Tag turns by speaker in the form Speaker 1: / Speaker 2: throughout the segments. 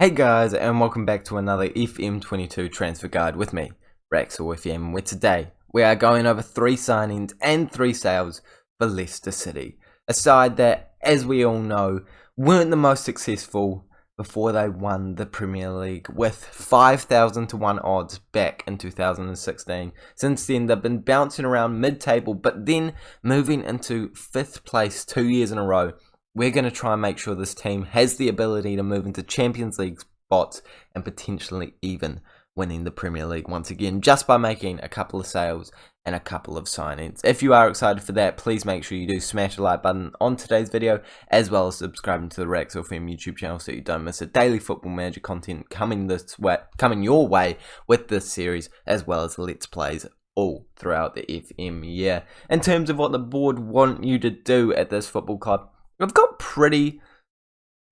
Speaker 1: Hey guys, and welcome back to another FM22 Transfer Guide with me, Raxel FM, where today we are going over 3 signings and 3 sales for Leicester City. A side that, as we all know, weren't the most successful before they won the Premier League with 5,000 to 1 odds back in 2016. Since then, they've been bouncing around mid-table, but then moving into 5th place 2 years in a row. We're going to try and make sure this team has the ability to move into Champions League spots and potentially even winning the Premier League once again, just by making a couple of sales and a couple of signings. If you are excited for that, please make sure you do smash the like button on today's video, as well as subscribing to the Ranieri YouTube channel so you don't miss a daily Football Manager content coming your way with this series, as well as Let's Plays all throughout the FM year. In terms of what the board want you to do at this football club, I've got pretty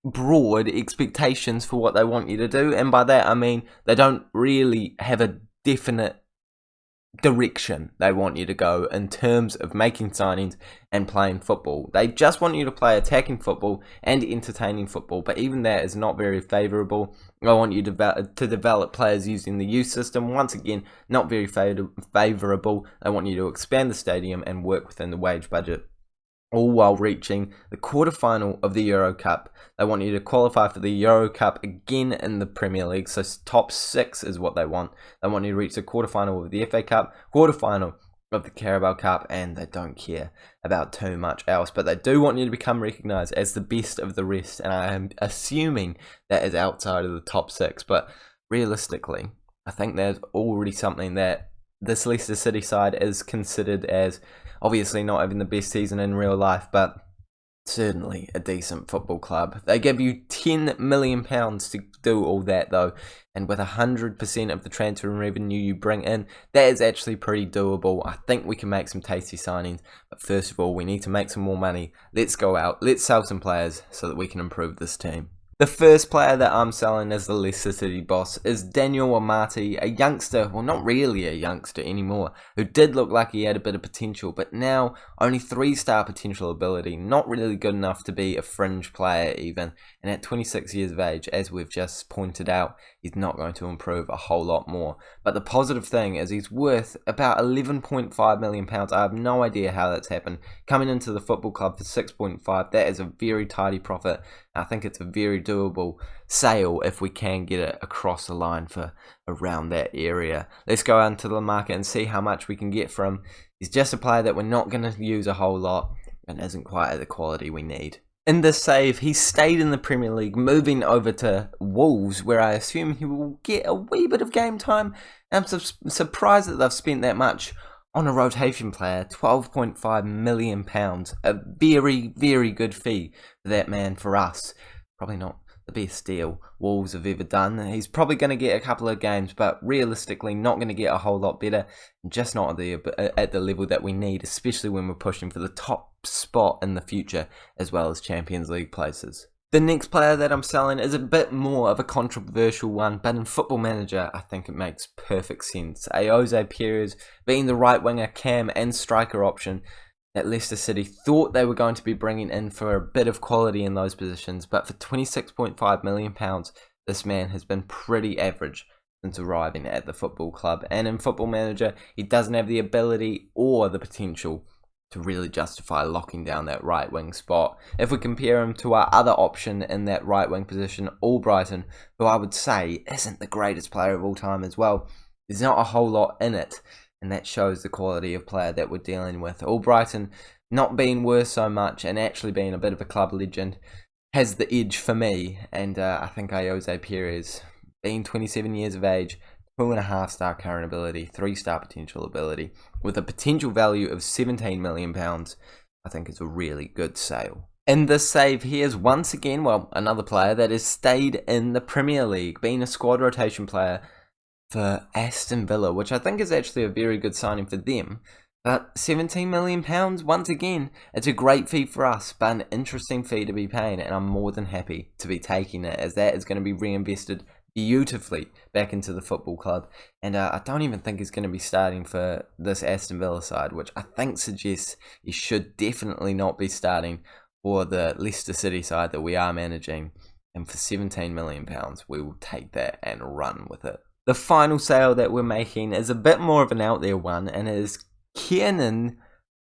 Speaker 1: broad expectations for what they want you to do, and by that I mean they don't really have a definite direction they want you to go in terms of making signings and playing football. They just want you to play attacking football and entertaining football, but even that is not very favourable. I want you to develop players using the youth system. Once again, not very favourable. They want you to expand the stadium and work within the wage budget, all while reaching the quarterfinal of the Euro Cup. They want you to qualify for the Euro Cup again in the Premier League, so top 6 is what they want. They want you to reach the quarterfinal of the FA Cup, quarterfinal of the Carabao Cup, and they don't care about too much else. But they do want you to become recognised as the best of the rest, and I am assuming that is outside of the top 6. But realistically, I think there's already something that this Leicester City side is considered as, obviously not having the best season in real life, but certainly a decent football club. They give you £10 million to do all that though, and with 100% of the transfer revenue you bring in, that is actually pretty doable. I think we can make some tasty signings, but first of all, we need to make some more money. Let's go out, let's sell some players so that we can improve this team. The first player that I'm selling as the Leicester City boss is Daniel Amati, a youngster, well not really a youngster anymore, who did look like he had a bit of potential, but now only 3-star potential ability, not really good enough to be a fringe player even, and at 26 years of age, as we've just pointed out, he's not going to improve a whole lot more. But the positive thing is he's worth about £11.5 million. I have no idea how that's happened. Coming into the football club for 6.5, that is a very tidy profit. I think it's a very doable sale if we can get it across the line for around that area. Let's go out into the market and see how much we can get from. He's just a player that we're not going to use a whole lot and isn't quite at the quality we need. In this save, he stayed in the Premier League, moving over to Wolves, where I assume he will get a wee bit of game time. I'm surprised that they've spent that much on a rotation player, £12.5 million. A very, very good fee for that man for us. Probably not the best deal Wolves have ever done. He's probably going to get a couple of games, but realistically not going to get a whole lot better. Just not at the level that we need, especially when we're pushing for the top spot in the future, as well as Champions League places. The next player that I'm selling is a bit more of a controversial one, but in Football Manager, I think it makes perfect sense. Jose Perez being the right winger, cam and striker option that Leicester City thought they were going to be bringing in for a bit of quality in those positions, but for £26.5 million, this man has been pretty average since arriving at the football club. And in Football Manager, he doesn't have the ability or the potential to really justify locking down that right wing spot. If we compare him to our other option in that right wing position, Albrighton, who I would say isn't the greatest player of all time as well, there's not a whole lot in it, and that shows the quality of player that we're dealing with. Albrighton not being worth so much and actually being a bit of a club legend has the edge for me, and I think Jose Perez, being 27 years of age, 2.5-star current ability, 3-star potential ability, with a potential value of £17 million, I think is a really good sale. In this save, here's once again, well, another player that has stayed in the Premier League, being a squad rotation player for Aston Villa, which I think is actually a very good signing for them. But £17 million, once again, it's a great fee for us, but an interesting fee to be paying, and I'm more than happy to be taking it, as that is going to be reinvested beautifully back into the football club. And I don't even think he's going to be starting for this Aston Villa side, which I think suggests he should definitely not be starting for the Leicester City side that we are managing. And for £17 million, we will take that and run with it. The final sale that we're making is a bit more of an out there one, and it is Kiernan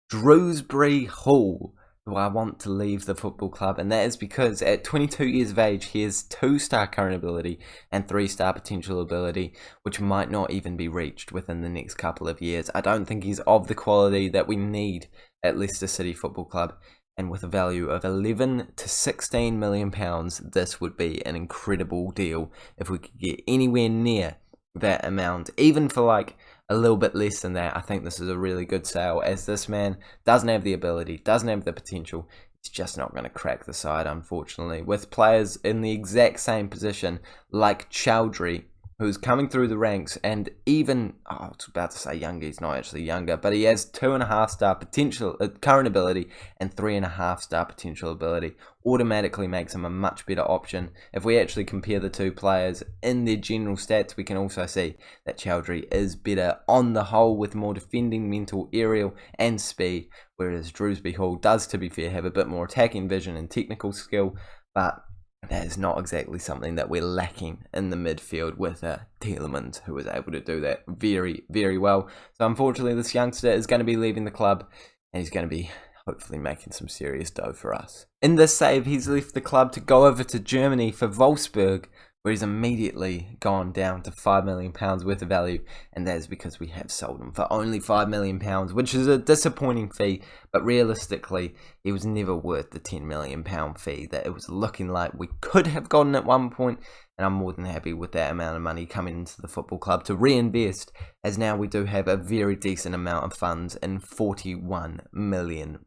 Speaker 1: Drewsbury Hall, who I want to leave the football club, and that is because at 22 years of age, he has 2-star current ability and 3-star potential ability, which might not even be reached within the next couple of years. I don't think he's of the quality that we need at Leicester City Football Club, and with a value of 11 to 16 million pounds, this would be an incredible deal if we could get anywhere near that amount, even for like a little bit less than that. I think this is a really good sale, as this man doesn't have the ability, doesn't have the potential. He's just not going to crack the side, unfortunately. With players in the exact same position, like Chowdhury, who's coming through the ranks, and even, I was about to say younger, he's not actually younger, but he has 2.5-star potential, current ability, and 3.5-star potential ability, automatically makes him a much better option. If we actually compare the two players in their general stats, we can also see that Chowdhury is better on the whole, with more defending, mental, aerial, and speed, whereas Drewsbury Hall does, to be fair, have a bit more attacking vision and technical skill, but that is not exactly something that we're lacking in the midfield with Tielemans, who was able to do that very, very well. So unfortunately, this youngster is going to be leaving the club, and he's going to be hopefully making some serious dough for us. In this save, he's left the club to go over to Germany for Wolfsburg, where he's immediately gone down to £5 million worth of value, and that is because we have sold him for only £5 million, which is a disappointing fee, but realistically, he was never worth the £10 million fee that it was looking like we could have gotten at one point, and I'm more than happy with that amount of money coming into the football club to reinvest, as now we do have a very decent amount of funds in £41 million.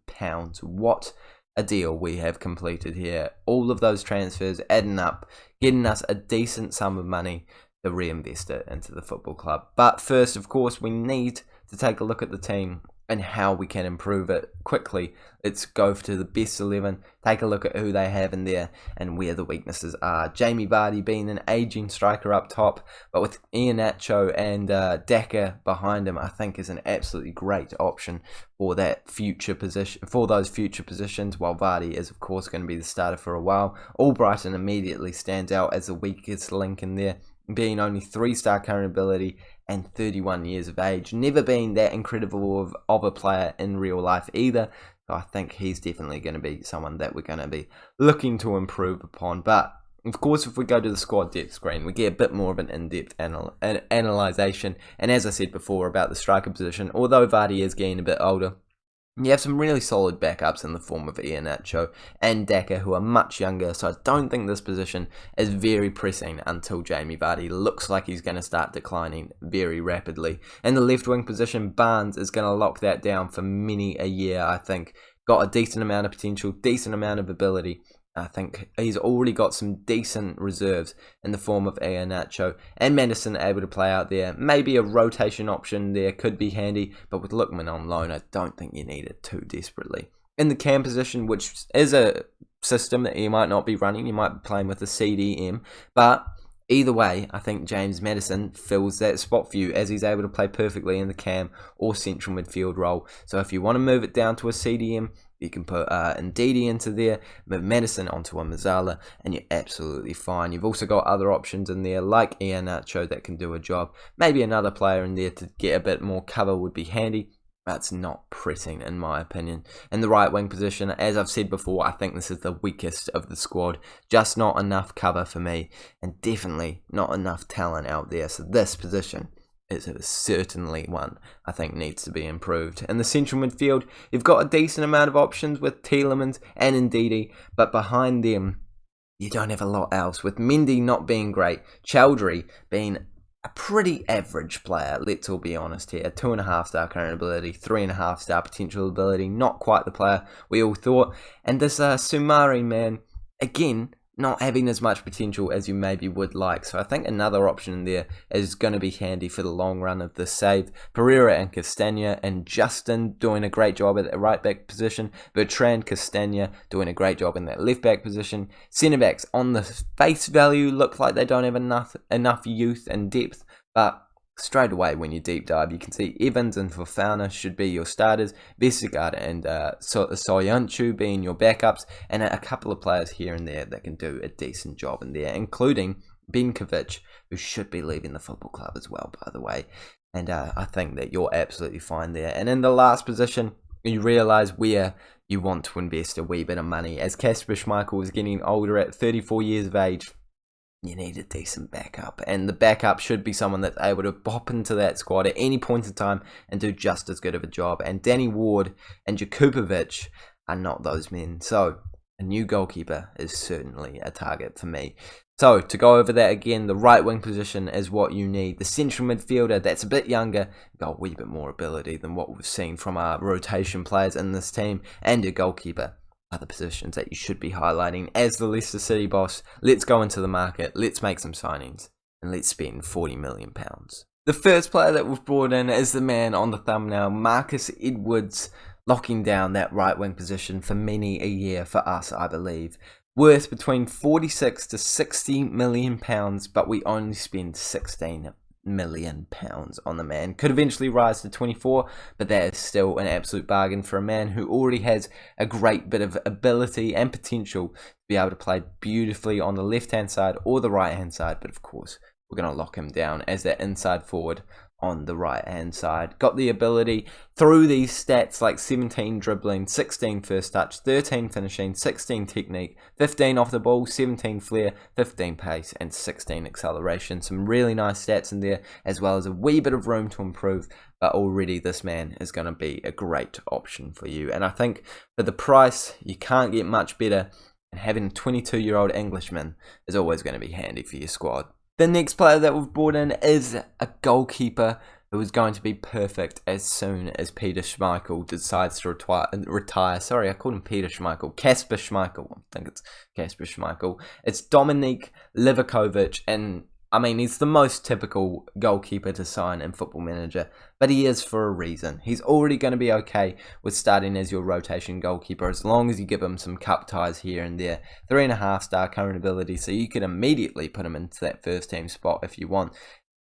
Speaker 1: What a deal we have completed here. All of those transfers adding up, getting us a decent sum of money to reinvest it into the football club. But first, of course, we need to take a look at the team and how we can improve it quickly. Let's go to the best 11, take a look at who they have in there and where the weaknesses are. Jamie Vardy being an aging striker up top, but with Iheanacho and Daka behind him, I think is an absolutely great option for that future position, for those future positions, while Vardy is of course going to be the starter for a while. Albrighton immediately stands out as the weakest link in there, being only 3-star current ability and 31 years of age, never been that incredible of a player in real life either. So I think he's definitely going to be someone that we're going to be looking to improve upon. But of course, if we go to the squad depth screen, we get a bit more of an in-depth analysation. And as I said before about the striker position, although Vardy is getting a bit older, you have some really solid backups in the form of Iheanacho and Daka, who are much younger, so I don't think this position is very pressing until Jamie Vardy looks like he's going to start declining very rapidly. In the left wing position, Barnes is going to lock that down for many a year, I think. Got a decent amount of potential, decent amount of ability. I think he's already got some decent reserves in the form of Iheanacho and Maddison able to play out there. Maybe a rotation option there could be handy, but with Lookman on loan, I don't think you need it too desperately. In the cam position, which is a system that you might not be running, you might be playing with a CDM, but either way, I think James Maddison fills that spot for you, as he's able to play perfectly in the cam or central midfield role. So if you want to move it down to a CDM, you can put Ndidi into there, move Maddison onto a Mazzala, and you're absolutely fine. You've also got other options in there, like Iheanacho, that can do a job. Maybe another player in there to get a bit more cover would be handy. That's not pressing, in my opinion. In the right wing position, as I've said before, I think this is the weakest of the squad. Just not enough cover for me, and definitely not enough talent out there. So this position is certainly one I think needs to be improved. In the central midfield, you've got a decent amount of options with Tielemans and Ndidi, but behind them, you don't have a lot else. With Mendy not being great, Chowdhury being a pretty average player, let's all be honest here. 2.5-star current ability, 3.5-star potential ability, not quite the player we all thought. And this Sumari, man, again, not having as much potential as you maybe would like. So I think another option there is going to be handy for the long run of this save. Pereira and Castagne and Justin doing a great job at the right back position. Bertrand Castagne doing a great job in that left back position. Centre backs on the face value look like they don't have enough youth and depth, but straight away when you deep dive, you can see Evans and Fofana should be your starters, Vestergaard and Soyuncu being your backups, and a couple of players here and there that can do a decent job in there, including Benkovic, who should be leaving the football club as well, by the way. And I think that you're absolutely fine there. And in the last position, you realise where you want to invest a wee bit of money. As Kasper Schmeichel is getting older at 34 years of age, you need a decent backup, and the backup should be someone that's able to pop into that squad at any point in time and do just as good of a job. And Danny Ward and Jakupovic are not those men, so a new goalkeeper is certainly a target for me. So to go over that again, the right wing position is what you need. The central midfielder that's a bit younger, got a wee bit more ability than what we've seen from our rotation players in this team, and your goalkeeper. Other positions that you should be highlighting. As the Leicester City boss, let's go into the market, let's make some signings, and let's spend £40 million. The first player that we've brought in is the man on the thumbnail, Marcus Edwards, locking down that right wing position for many a year for us, I believe. Worth between 46 to 60 million pounds, but we only spend 16 million pounds on the man. Could eventually rise to 24, but that is still an absolute bargain for a man who already has a great bit of ability and potential to be able to play beautifully on the left hand side or the right hand side. But of course, we're going to lock him down as that inside forward on the right hand side. Got the ability through these stats like 17 dribbling, 16 first touch, 13 finishing, 16 technique, 15 off the ball, 17 flair, 15 pace and 16 acceleration. Some really nice stats in there, as well as a wee bit of room to improve, but already this man is going to be a great option for you. And I think for the price, you can't get much better, and having a 22-year-old Englishman is always going to be handy for your squad. The next player that we've brought in is a goalkeeper who is going to be perfect as soon as Peter Schmeichel decides to retire. Sorry, I called him Peter Schmeichel. Kasper Schmeichel. I think it's Kasper Schmeichel. It's Dominik Livakovic, and I mean, he's the most typical goalkeeper to sign in Football Manager, but he is for a reason. He's already going to be okay with starting as your rotation goalkeeper as long as you give him some cup ties here and there. 3.5-star current ability, so you can immediately put him into that first team spot if you want.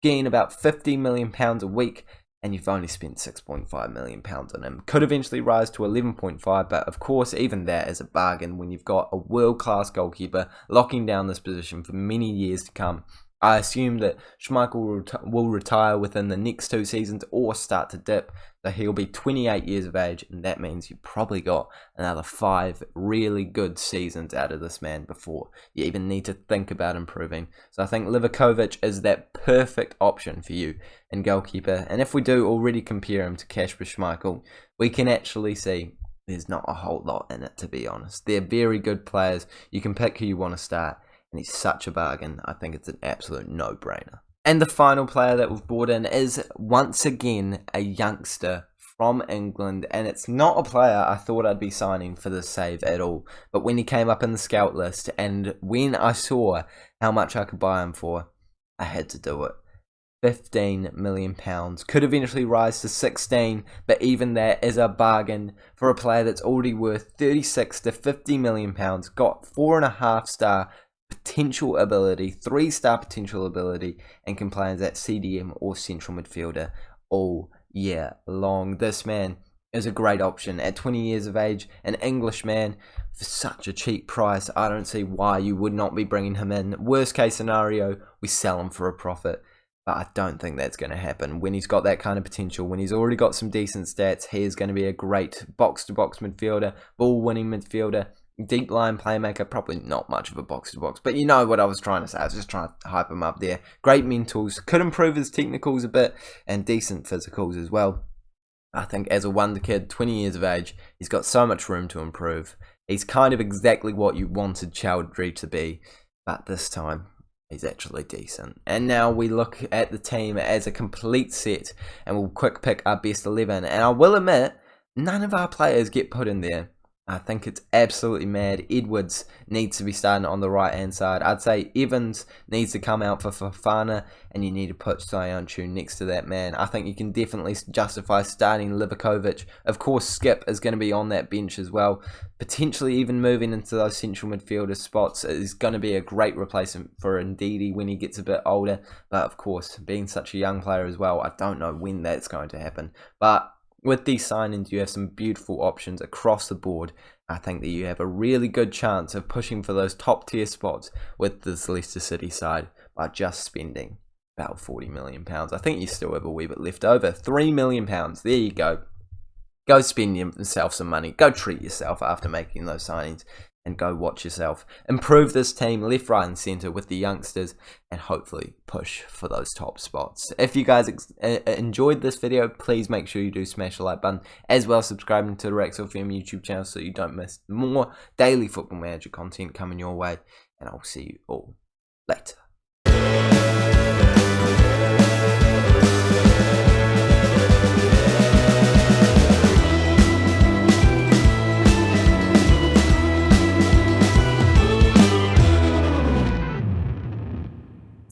Speaker 1: Gain about £50 million a week, and you've only spent £6.5 million on him. Could eventually rise to 11.5, but of course, even that is a bargain when you've got a world-class goalkeeper locking down this position for many years to come. I assume that Schmeichel will retire within the next 2 seasons or start to dip. So he'll be 28 years of age, and that means you probably got another 5 really good seasons out of this man before you even need to think about improving. So I think Livakovic is that perfect option for you in goalkeeper. And if we do already compare him to Kasper Schmeichel, we can actually see there's not a whole lot in it, to be honest. They're very good players. You can pick who you want to start. And he's such a bargain. I think it's an absolute no-brainer. And the final player that we've brought in is once again a youngster from England, and it's not a player I thought I'd be signing for this save at all. But when he came up in the scout list, and when I saw how much I could buy him for, I had to do it. £15 million. Could eventually rise to 16, but even that is a bargain for a player that's already worth 36 to £50 million. Got 4.5-star potential ability, 3-star potential ability, and can play as that CDM or central midfielder all year long. This man is a great option at 20 years of age, an English man for such a cheap price. I don't see why you would not be bringing him in. Worst case scenario, we sell him for a profit, but I don't think that's going to happen. When he's got that kind of potential, when he's already got some decent stats, he is going to be a great box-to-box midfielder, ball-winning midfielder, deep line playmaker. Probably not much of a box-to-box, but you know what I was trying to say. I was just trying to hype him up there. Great mentals, could improve his technicals a bit, and decent physicals as well. I think as a wonder kid, 20 years of age, he's got so much room to improve. He's kind of exactly what you wanted Chowdhury to be, but this time he's actually decent. And now we look at the team as a complete set, and we'll quick pick our best 11. And I will admit, none of our players get put in there I think it's absolutely mad. Edwards needs to be starting on the right-hand side. I'd say Evans needs to come out for Fofana, and you need to put Soyuncu next to that man. I think you can definitely justify starting Livakovic. Of course, Skip is going to be on that bench as well. Potentially even moving into those central midfielder spots is going to be a great replacement for Ndidi when he gets a bit older. But of course, being such a young player as well, I don't know when that's going to happen. But with these signings, you have some beautiful options across the board. I think that you have a really good chance of pushing for those top tier spots with this Leicester City side by just spending about £40 million. I think you still have a wee bit left over. £3 million. There you go. Go spend yourself some money. Go treat yourself after making those signings. And go watch yourself improve this team left, right and centre with the youngsters and hopefully push for those top spots. If you guys enjoyed this video, please make sure you do smash the like button, as well as subscribing to the Rex FM YouTube channel so you don't miss more daily Football Manager content coming your way. And I'll see you all later.